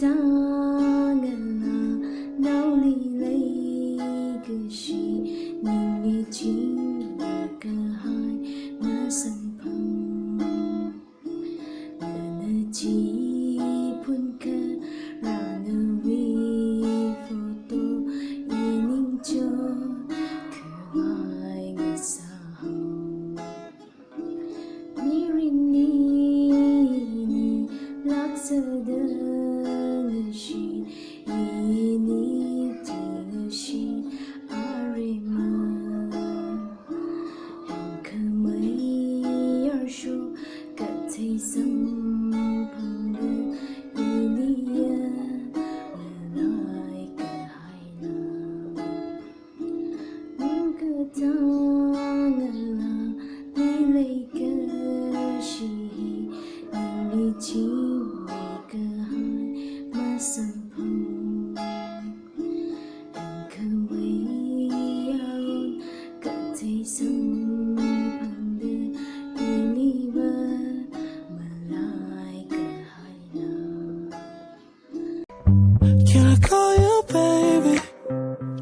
tangala nauli lấy cái gì Ningli chính là cả hai má sân phong nơ chỉ phun ca ra nơ vi photo yên cho cứ mai ngày xa hồng mirini ni lạc sơ đơn shi ini tiếng shi arima em khờ mấy ở số cả thấy sông phong đưa ini là lại cả hai nào cứ thang là đi lấy cái gì đi chỉ vì cả hai mà sân phong em không mấy áo cả thấy sông phong đưa đi mà lại cả hai nào. Can I call you baby?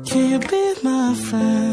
Can you be my friend?